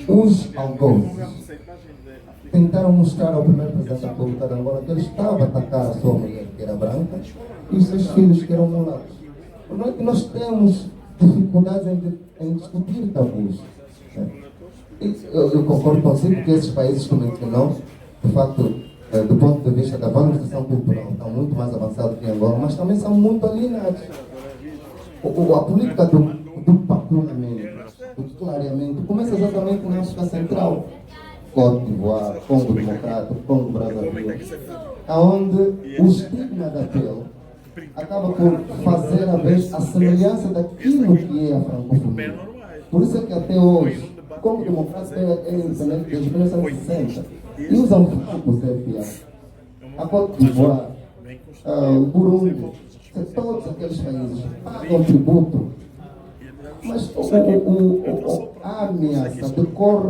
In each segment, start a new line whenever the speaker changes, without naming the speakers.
Os algozes tentaram mostrar ao primeiro presidente da República de Angola que ele estava a atacar a sua mulher, que era branca, e os seus filhos, que eram mulatos. O problema é que nós temos dificuldades em discutir tabus. Eu concordo consigo que esses países que mencionou, de facto, do ponto de vista da valorização cultural, estão muito mais avançados que Angola, mas também são muito alienados. A política do patrulhamento, do clareamento, começa exatamente na África Central. Côte d'Ivoire, Congo Democrático, Congo Brazzaville, onde o estigma da pele acaba por fazer a vez a semelhança daquilo que é a francofonia. Por isso é que até hoje, o Congo Democrático é independente desde 1960 e usam pouco o CFA. A Côte d'Ivoire, o Burundi, todos aqueles países pagam tributo, mas a ameaça decorre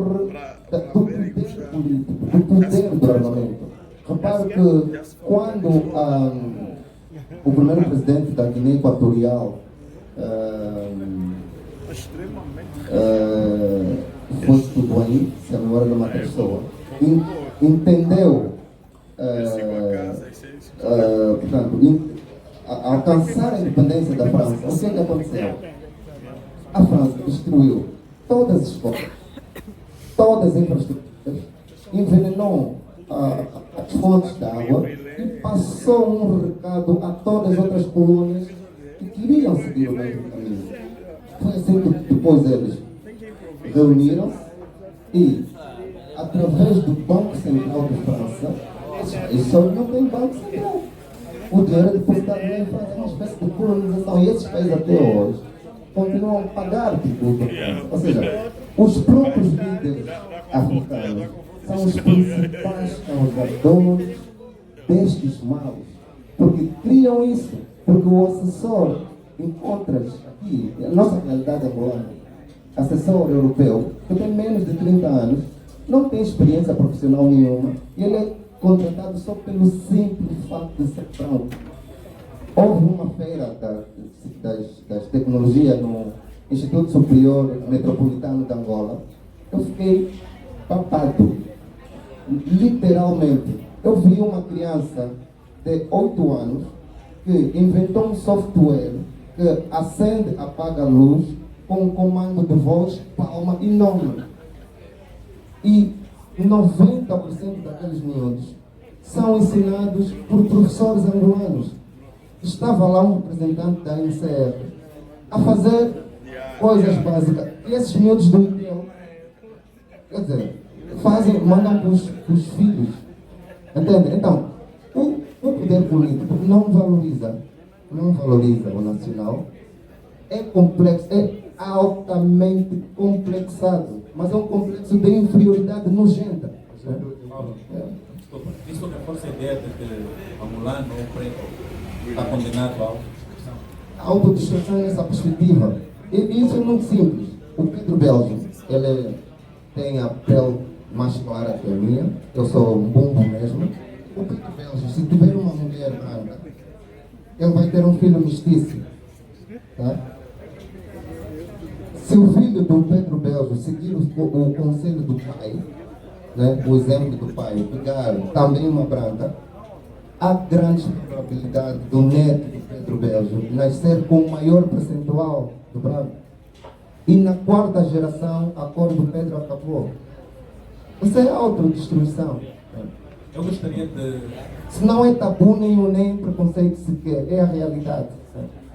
do poder político, do poder do armamento. Repare que quando o primeiro presidente da Guiné Equatorial foi tudo aí, se a memória não mata a pessoa, entendeu, portanto, alcançar a independência da França, o que é que aconteceu? A França destruiu todas as escolas, todas as infraestruturas, envenenou as fontes de água e passou um recado a todas as outras colônias que queriam seguir o mesmo caminho. Foi assim que depois eles reuniram-se e, através do Banco Central de França, eles só não tem Banco Central. O dinheiro é depositado na França, é uma espécie de colonização, e esses países até hoje continuam a pagar tributo. Ou seja, os próprios líderes africanos são os principais causadores destes males, porque criam isso, porque o assessor encontra aqui, a nossa realidade angolana, assessor europeu, que tem menos de 30 anos, não tem experiência profissional nenhuma, e ele é contratado só pelo simples fato de ser branco. Houve uma feira das tecnologias no Instituto Superior Metropolitano de Angola. Eu fiquei papado. Literalmente. Eu vi uma criança de 8 anos que inventou um software que acende, apaga a luz com um comando de voz, palma e nome. E 90% daqueles miúdos são ensinados por professores angolanos. Estava lá um representante da NCR a fazer coisas básicas. E esses miúdos do ITEL, quer dizer, mandam para os filhos. Entende? Então, o poder político não valoriza o nacional. É complexo, é altamente complexado, mas é um complexo de inferioridade nojenta.
Isso reforça a ideia de que angolano ou preto está condenado
à autodestruição nessa perspectiva. E isso é muito simples. O Pedro Belge, ele tem a pele mais clara que a minha. Eu sou um bumbo mesmo. O Pedro Belge, se tiver uma mulher branca, ele vai ter um filho mestiço. Tá? Se o filho do Pedro Belge seguir o conselho do pai, né, o exemplo do pai, pegar também uma branca, há grande probabilidade do neto do Pedro Belge nascer com o maior percentual do branco. E na quarta geração, a cor do Pedro acabou. Isso é autodestruição.
Eu gostaria de...
Se não é tabu nem preconceito sequer, é a realidade.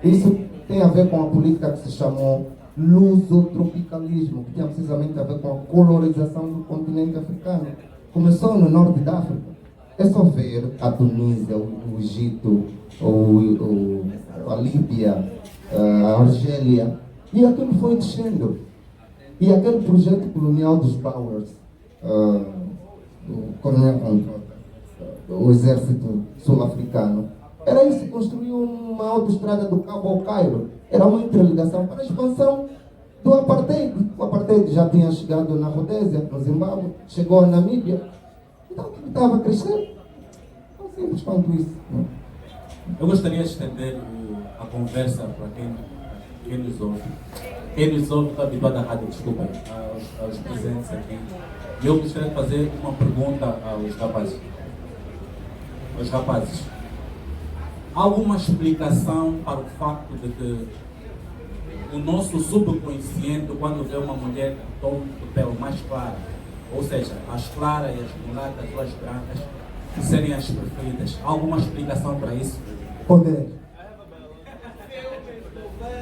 Isso tem a ver com a política que se chamou lusotropicalismo, que tinha precisamente a ver com a colonização do continente africano. Começou no norte da África. É só ver a Tunísia, o Egito, a Líbia, a Argélia, e aquilo foi descendo. E aquele projeto colonial dos Bowers, o Coronel Controta, o exército sul-africano, era isso, construiu uma autoestrada do Cabo ao Cairo. Era uma interligação para a expansão do apartheid. O apartheid já tinha chegado na Rodésia, no Zimbábue, chegou à Namíbia. Então, ele estava a crescer. Tão simples quanto isso.
Eu gostaria de estender a conversa para quem nos ouve. quem nos ouve está habituado à rádio, desculpem, aos presentes aqui. Eu gostaria de fazer uma pergunta aos rapazes. Há alguma explicação para o facto de que o nosso subconsciente, quando vê uma mulher de tom de pele mais clara, ou seja, as claras e as mulatas ou as brancas, serem as preferidas? Há alguma explicação para isso?
Poder.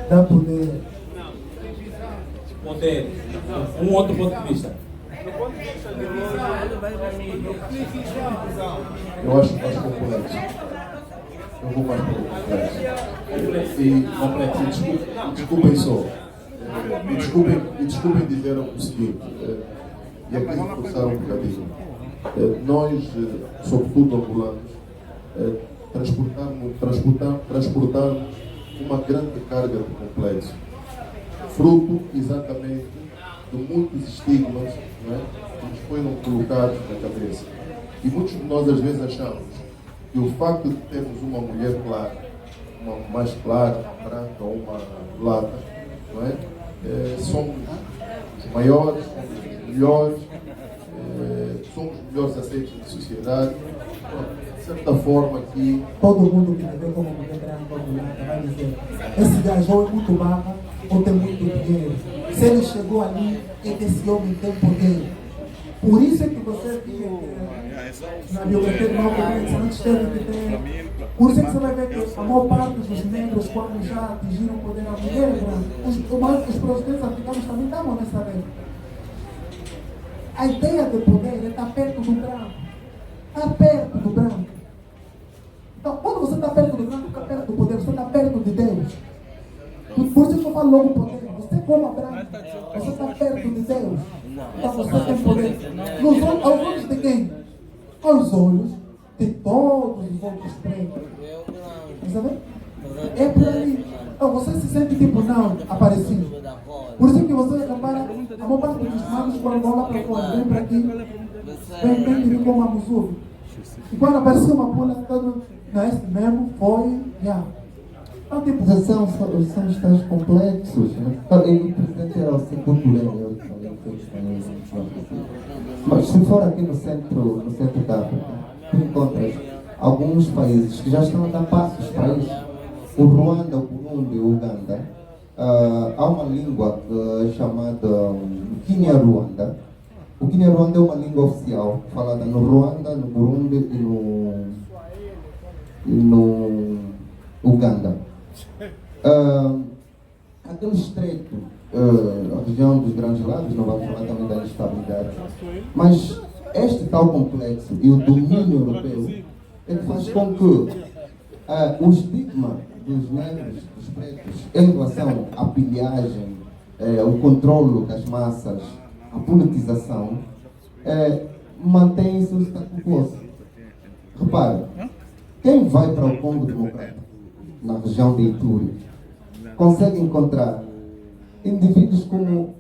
Dá poder.
Poder. Um outro ponto de vista.
Eu acho complexo. Eu vou mais para o complexo. E complexo. Desculpem só. E desculpem dizer o seguinte. E aqui reforçar um bocadinho. Nós, sobretudo angolanos, transportamos uma grande carga de complexo. Fruto exatamente de muitos estigmas, não é, que nos foram colocados na cabeça. E muitos de nós às vezes achamos que o facto de termos uma mulher clara, uma mais clara, uma branca ou uma mulata, não é, somos os maiores, somos os melhores, somos os melhores aceitos da sociedade. De certa forma aqui...
Todo mundo que me vê como mulher branca ou mulata vai dizer: esse gajo ou é muito barra ou tem muito dinheiro. Se ele chegou ali, é que esse homem tem poder. Por isso é que você via que na biografia de Malcolm X, antes dele que tem. Por isso é que você vai ver que a maior parte dos negros, quando já atingiram o poder, a mulher branca, os presidentes africanos também estavam nessa vez. A ideia de poder é estar perto do branco. Está perto do branco. Então, quando você está perto do branco, está perto do poder, você está perto de Deus. Por isso que eu falo logo poder. Você como a branca, você está perto de Deus. Então você tem poder. Aos olhos de quem? Aos olhos de todos os outros pretos. Sabe? É por aí. Então você se sente tipo não, aparecido. Por isso que você repara, a maior parte dos magos quando vão lá para fora, vem para aqui, vem vir como a musuva. E quando apareceu uma pula, todo, não é esse mesmo, foi, já. Então, tipo,
São os tais complexos. Né? O presidente era o cultural, mas se for aqui no centro da África, tu encontras alguns países que já estão a dar passos para isso. O Ruanda, o Burundi, o Uganda. Há uma língua chamada Kinyarwanda. O Kinyarwanda é uma língua oficial falada no Ruanda, no Burundi e no Uganda. Aquele estreito, a região dos Grandes Lagos, não vamos falar também da instabilidade, mas este tal complexo e o domínio europeu é que faz com que o estigma dos negros, dos pretos, em relação à pilhagem, o controlo das massas, a politização, mantém-se o status quo. Repare, quem vai para o Congo Democrático, na região de Ituri, consegue encontrar indivíduos como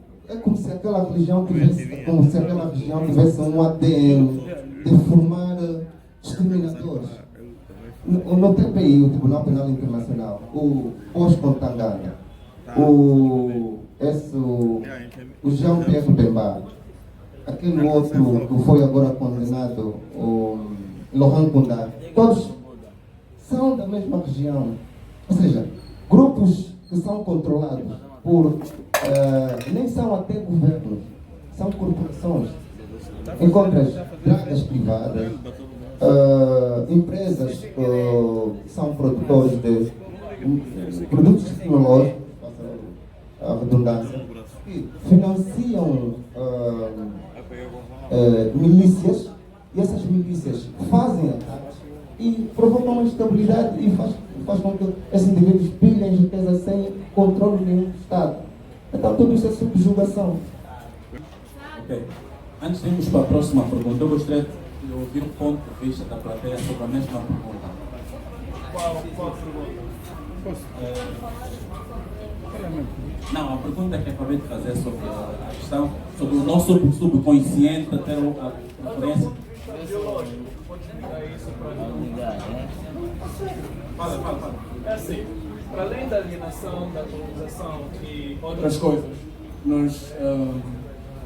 se aquela região tivesse um ADN de formar discriminadores. No TPI, o Tribunal Penal Internacional, o Pós-Contangana, o Jean-Pierre Bemba, aquele outro que foi agora condenado, o Laurent Kunda, todos são da mesma região. Ou seja, grupos que são controlados por, nem são até governos, são corporações. Encontras dragas privadas, empresas que são produtores de produtos tecnológicos, a redundância, que financiam milícias, e essas milícias fazem ataques e provocam uma instabilidade e faz com que esses indivíduos pilhem riqueza sem controle nenhum do Estado. Então tudo isso é subjugação.
Ok. Antes de irmos para a próxima pergunta, eu gostaria de ouvir um ponto de vista da plateia sobre a mesma pergunta.
Qual pergunta?
Não, a pergunta que acabei de fazer sobre a questão, sobre o nosso subconsciente ter a preferência.
Pode explicar isso para nós?
Fala.
É assim, para além da alienação, da colonização e outras coisas, nós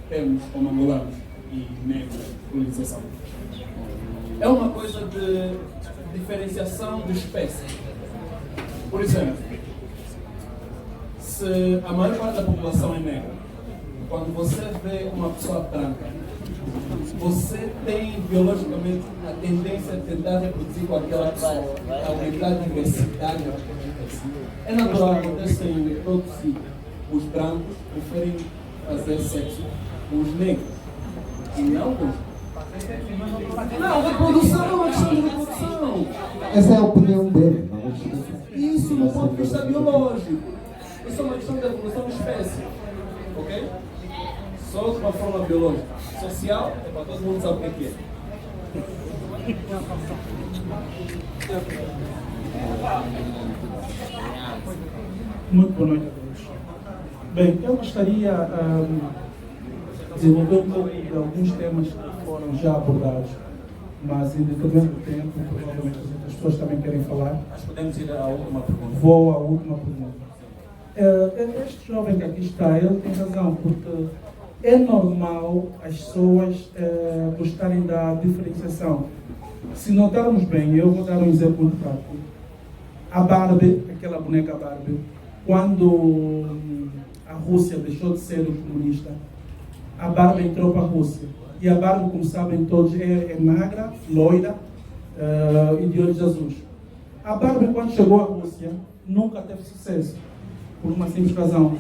temos como angolanos e negros colonização. É uma coisa de diferenciação de espécies. Por exemplo, se a maior parte da população é negra, quando você vê uma pessoa branca, você tem biologicamente a tendência de tentar reproduzir com aquela pessoa, aumentar a diversidade. É natural, acontece em todo sítio. Os brancos preferem fazer sexo com os negros e não com os. Não, reprodução é uma questão de reprodução.
Essa é a opinião dele. Não?
Isso do ponto de vista biológico. Isso é uma questão de evolução de espécie. Ok? Só de uma forma biológica. Social, é para todo mundo saber o que é.
Muito boa noite a todos. Bem, eu gostaria de desenvolver um pouco de alguns temas que foram já abordados, mas em determinado tempo, provavelmente as outras pessoas também querem falar.
Mas podemos ir à última pergunta.
Vou à última pergunta. Este jovem que aqui está, ele tem razão, porque é normal as pessoas gostarem da diferenciação. Se notarmos bem, eu vou dar um exemplo muito prático. A Barbie, aquela boneca Barbie, quando a Rússia deixou de ser comunista, a Barbie entrou para a Rússia. E a Barbie, como sabem todos, é magra, loira e de olhos azuis. A Barbie, quando chegou à Rússia, nunca teve sucesso. Por uma simples razão.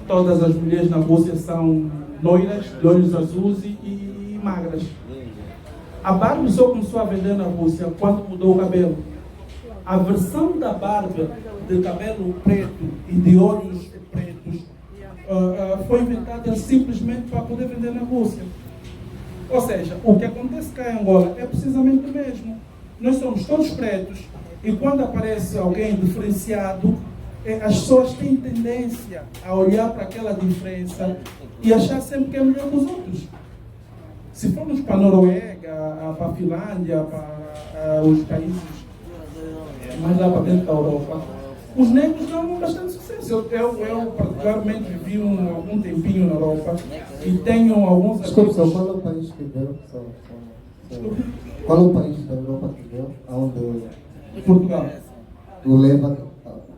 Todas as mulheres na Rússia são loiras, de olhos azuis e magras. A Barbie só começou a vender na Rússia quando mudou o cabelo. A versão da Barbie de cabelo preto e de olhos pretos foi inventada simplesmente para poder vender na Rússia. Ou seja, o que acontece cá em Angola é precisamente o mesmo. Nós somos todos pretos e quando aparece alguém diferenciado, as pessoas têm tendência a olhar para aquela diferença e achar sempre que é melhor que os outros. Se formos para a Noruega, para a Finlândia, para os países mais lá para dentro da Europa, os negros dão bastante sucesso. Eu particularmente vivi algum tempinho na Europa e tenho alguns
Desculpe,
amigos...
qual é o país que deu? Qual é o país da Europa que deu? Onde
Portugal.
o leva?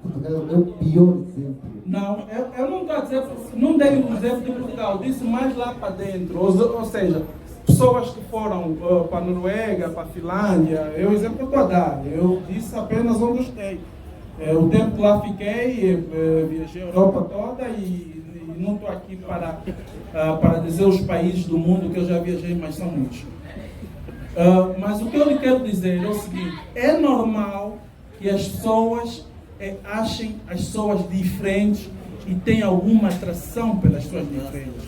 Portugal é o pior exemplo.
Não, eu não estou a dizer, não dei um exemplo de Portugal, disse mais lá para dentro, ou seja, pessoas que foram para a Noruega, para a Finlândia, é o exemplo que eu estou a dar, eu disse apenas onde eu estei. O tempo que lá fiquei, viajei a Europa toda e não estou aqui para dizer os países do mundo que eu já viajei, mas são muitos. Mas o que eu lhe quero dizer é o seguinte, é normal que as pessoas achem as pessoas diferentes e tenham alguma atração pelas pessoas diferentes.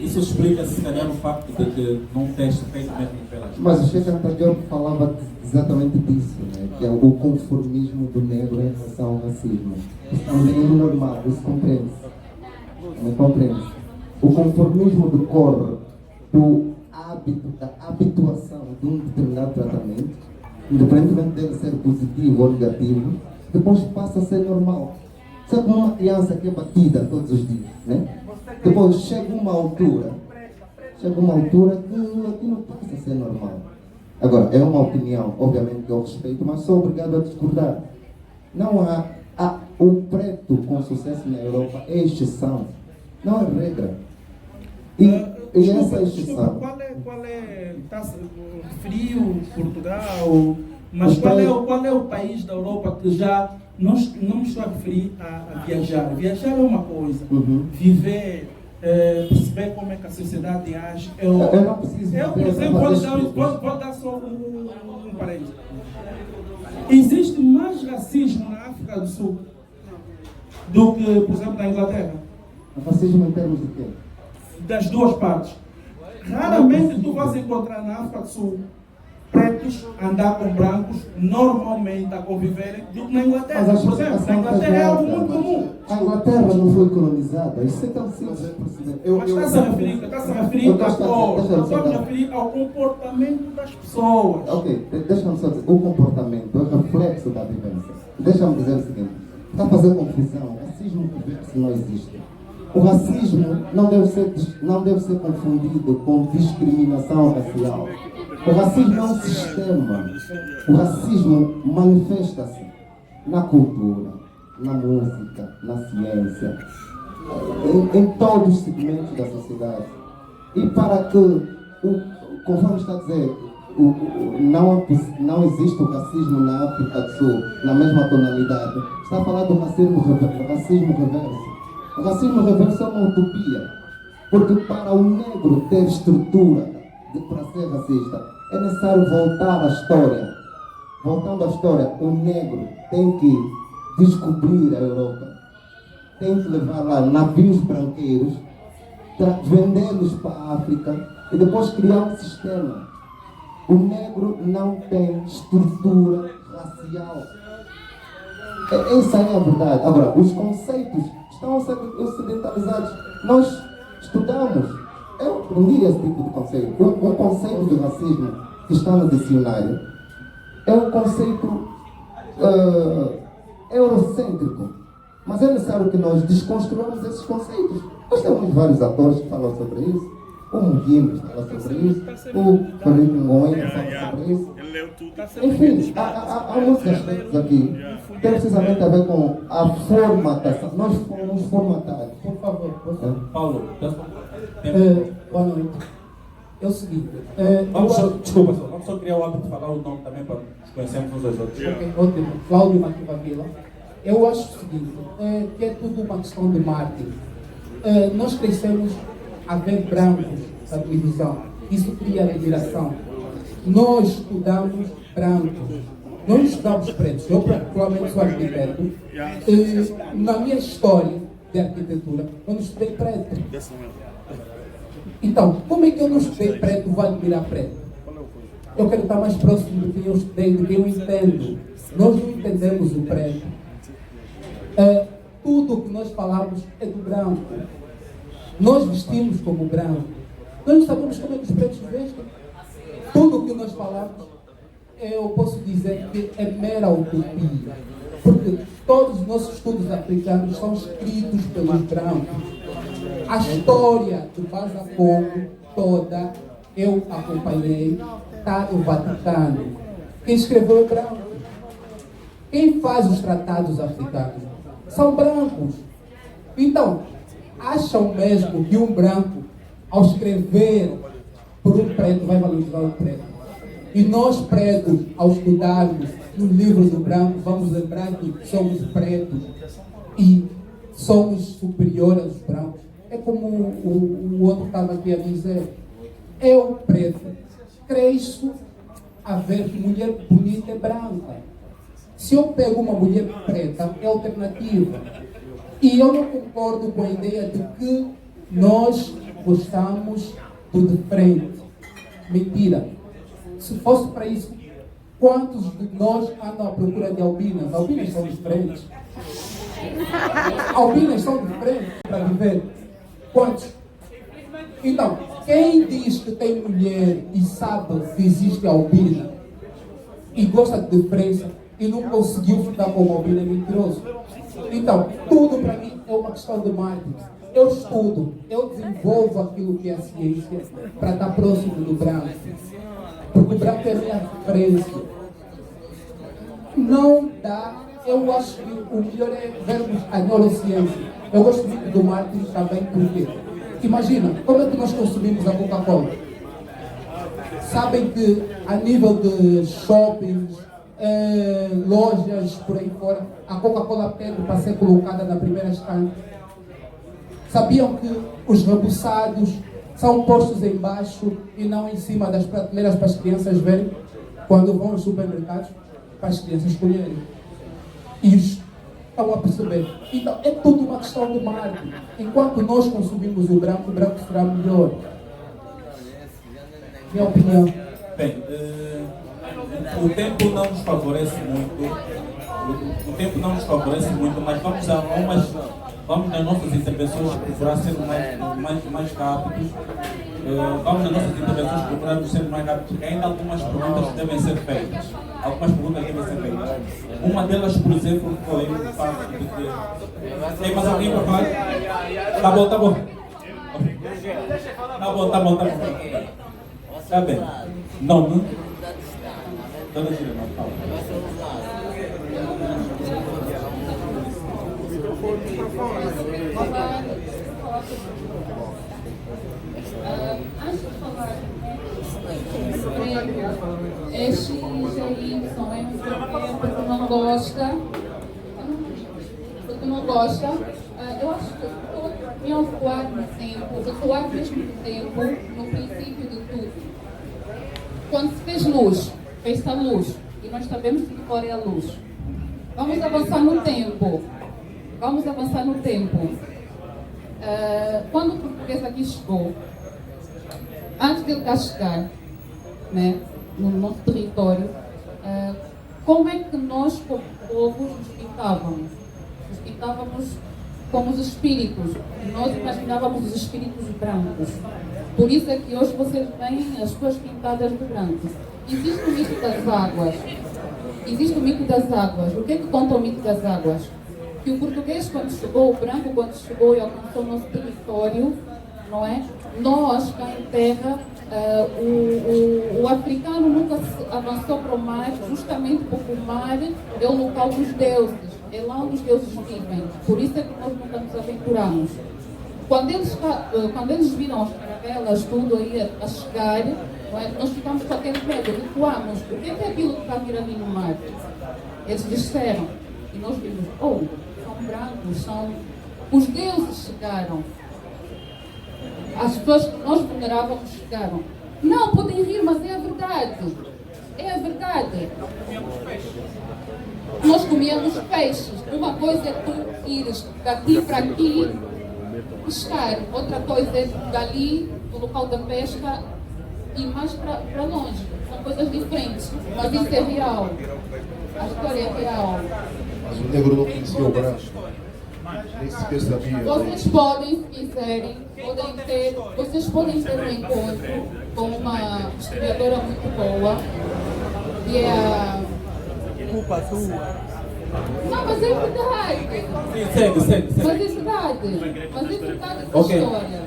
Isso explica, se calhar, o facto de que num teste feito mesmo pelas...
Mas o chefe anterior falava exatamente disso, né? Que é o conformismo do negro em relação ao racismo. Isso também é normal, isso compreende-se. Não compreende? O conformismo decorre do hábito, da habituação de um determinado tratamento, independentemente dele ser positivo ou negativo, depois passa a ser normal. Sabe como uma criança que é batida todos os dias, né? Depois chega uma altura que aquilo passa a ser normal. Agora, é uma opinião, obviamente que eu respeito, mas sou obrigado a discordar. Não há o preto com sucesso na Europa é exceção, não é regra. E essa exceção.
Qual é tá frio, Portugal, mas qual é o país da Europa que já não me estou a referir a viajar. Viajar é uma coisa, viver, perceber como é que a sociedade age. Eu
não preciso.
Por exemplo, vou dar só um parênteses. Existe mais racismo na África do Sul do que, por exemplo, na Inglaterra.
Racismo em termos de quê?
Das duas partes. Raramente tu vais encontrar na África do Sul pretos andar com brancos normalmente a conviverem do que na Inglaterra. Por exemplo, na Inglaterra é algo muito comum.
A Inglaterra não foi colonizada, isso é tão simples de perceber.
Mas está-se a referir à cor, estou a referir ao comportamento das pessoas.
Ok, deixa-me só dizer, o comportamento é reflexo da vivência. Deixa-me dizer o seguinte, Está a fazer confusão. Racismo reverso não existe. O racismo não deve ser confundido com discriminação racial. O racismo é um sistema. O racismo manifesta-se na cultura, na música, na ciência, em todos os segmentos da sociedade. E para que, conforme está a dizer, não existe o racismo na África do Sul na mesma tonalidade. Está a falar do racismo reverso. O racismo reverso é uma utopia, porque para o negro ter estrutura para ser racista, é necessário voltar à história. Voltando à história, o negro tem que descobrir a Europa, tem que levar lá navios branqueiros, vendê-los para a África e depois criar um sistema. O negro não tem estrutura racial. Essa é a verdade. Agora, os conceitos estão ocidentalizados. Nós estudamos. Eu aprendi esse tipo de conceito. O conceito de racismo que está no dicionário é um conceito eurocêntrico. Mas é necessário que nós desconstruamos esses conceitos. Nós temos vários atores que falam sobre isso. O Muguimbo fala sobre isso. O Felipe Ngoen fala sobre isso. Enfim, há muitos aspectos aqui que tem precisamente a ver com a formatação. Nós fomos formatados.
Por favor, por favor.
Paulo,
Boa noite. É o seguinte.
Desculpa, vamos só criar o hábito de falar o nome também para nos conhecermos uns aos outros.
Ok, ótimo. Cláudio Maquiva Vila. Eu acho o seguinte, que é tudo uma questão de marketing. Nós crescemos a ver brancos na televisão. Isso cria admiração. Nós estudamos brancos. Não estudamos pretos. Eu, particularmente, sou arquiteto. Na minha história de arquitetura, eu não estudei preto. Então, como é que eu não estudei preto vou admirar preto? Eu quero estar mais próximo do que eu estudei, do que eu entendo. Nós não entendemos o preto. Tudo o que nós falamos é do branco. Nós vestimos como branco. Nós não sabemos como é que os pretos vestem. Tudo o que nós falamos, eu posso dizer que é mera utopia. Porque todos os nossos estudos africanos são escritos pelos brancos. A história do Baza Congo toda, eu acompanhei, está no Vaticano. Quem escreveu é branco. Quem faz os tratados africanos são brancos. Então, acham mesmo que um branco, ao escrever por um preto, vai valorizar o preto. E nós pretos, ao estudarmos no livro do branco, vamos lembrar que somos pretos e somos superiores aos brancos. É como o outro estava aqui a dizer. Eu, preto, cresço a ver que mulher bonita é branca. Se eu pego uma mulher preta, é alternativa. E eu não concordo com a ideia de que nós gostamos do de frente. Mentira. Se fosse para isso, quantos de nós andam à procura de albinas? Albinas são diferentes. Albinas são diferentes para viver. Quantos? Então, quem diz que tem mulher e sabe que existe albina e gosta de diferença e não conseguiu ficar com uma albina é mentiroso. Então, tudo para mim é uma questão de marketing. Eu estudo, eu desenvolvo aquilo que é a ciência para estar próximo do branco. Porque o branco é a minha referência. Não dá, eu acho que o melhor é vermos a neurociência. Eu gosto muito do marketing também, porque imagina, como é que nós consumimos a Coca-Cola? Sabem que a nível de shoppings, lojas por aí fora, a Coca-Cola pede para ser colocada na primeira estante. Sabiam que os rebuçados são postos embaixo e não em cima das prateleiras para as crianças verem quando vão aos supermercados, para as crianças escolherem? Isso. Estão a perceber? Então, é tudo uma questão de marketing. Enquanto nós consumimos o branco será melhor. Minha opinião.
Bem, o tempo não nos favorece muito. O tempo não nos favorece muito, mas vamos nas nossas intervenções procurar ser mais rápidos. Vamos nas nossas intervenções procurar ser mais rápidos, porque ainda há algumas perguntas que devem ser feitas. algumas perguntas devem ser feitas. Uma delas, por exemplo, foi o fato de que... Tem mais alguém para falar? Tá bom. Tá bom. Tá bem. Nome? Dona Juliana, fala.
Antes de falar sobre este GY, porque não gosta, eu acho que todo me recuar no tempo, recuar mesmo no tempo, no princípio de tudo. Quando se fez luz, fez-se a luz, e nós sabemos que fora é a luz. Vamos avançar no tempo. Quando o português aqui chegou, antes de ele cá chegar, né, no nosso território, como é que nós, como povo, nos pintávamos? Nos pintávamos como os espíritos. Nós imaginávamos os espíritos brancos. Por isso é que hoje vocês veem as suas pintadas de branco. Existe o mito das águas. O que é que conta o mito das águas? Que o português, quando chegou, o branco, quando chegou e alcançou o nosso território, não é? Nós, cá em terra, o africano nunca avançou para o mar, justamente porque o mar é o local dos deuses, é lá onde os deuses vivem. Por isso é que nós nunca nos aventuramos. Quando eles viram as caravelas, tudo aí a chegar, não é? Nós ficamos com aquele medo, recuamos. O que é aquilo que está a vir ali no mar? Eles disseram, e nós vimos, são brancos, são... Os deuses chegaram. As pessoas que nós venerávamos chegaram. Não, podem rir, mas é a verdade. É a verdade. Nós comíamos peixes. Uma coisa é tu ires daqui para aqui pescar. Outra coisa é dali, do local da pesca, e mais para longe. São coisas diferentes. Mas isso é real. A história é real.
Mas o negro não conhecia o branco. Nem sequer sabia.
Vocês podem, se quiserem, vocês podem ter um encontro com uma historiadora muito boa, que é a...
Culpa tua.
Não, mas é verdade.
Segue.
Mas é verdade essa história.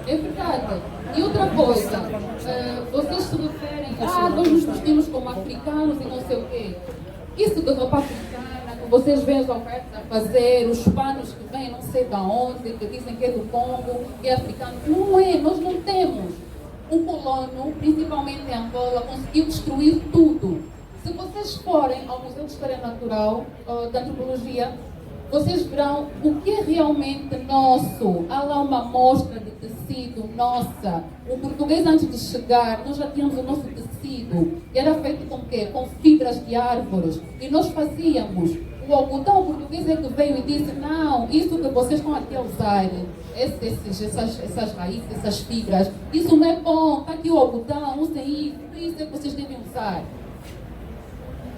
É verdade. E outra coisa, vocês se referem, nós nos vestimos como africanos e não sei o quê. Isso de roupa africana, que vocês veem as ofertas a fazer, os panos que vêm não sei de onde, que dizem que é do Congo, que é africano. Não é, nós não temos. O colono, principalmente em Angola, conseguiu destruir tudo. Se vocês forem ao Museu de História Natural da Antropologia, vocês verão o que é realmente nosso. Há lá uma amostra de tecido nossa. O português, antes de chegar, nós já tínhamos o nosso tecido. Era feito com quê? Com fibras de árvores. E nós fazíamos. O algodão português é que veio e disse, não, isso que vocês estão aqui a usar, essas raízes, essas fibras, isso não é bom, está aqui o algodão, usem isso é que vocês devem usar.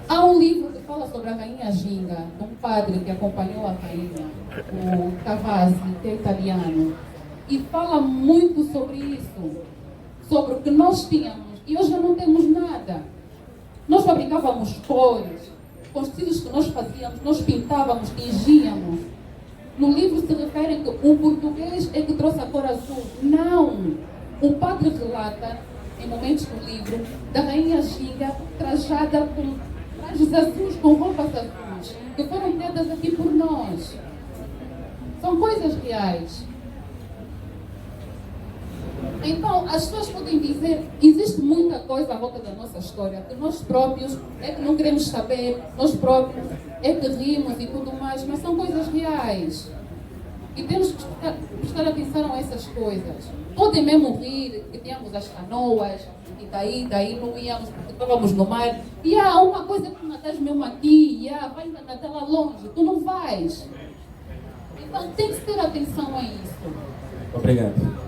Há um livro que fala sobre a rainha Ginga, de um padre que acompanhou a rainha, o Cavazzi, que é italiano, e fala muito sobre isso, sobre o que nós tínhamos, e hoje não temos nada. Nós fabricávamos cores, com os tecidos que nós fazíamos, nós pintávamos, tingíamos. No livro se refere que o português é que trouxe a cor azul. Não! O padre relata, em momentos do livro, da rainha Ginga trajada com trajes azuis, com roupas azuis, que foram criadas aqui por nós. São coisas reais. Então, as pessoas podem dizer, existe muita coisa à volta da nossa história, que nós próprios é que não queremos saber, nós próprios é que rimos e tudo mais, mas são coisas reais. E temos que prestar atenção a essas coisas. Podem mesmo rir, que tínhamos as canoas, e daí não íamos, porque estávamos no mar. E há uma coisa que não estás mesmo aqui, vai até lá longe, tu não vais. Então tem que ter atenção a isso.
Obrigado.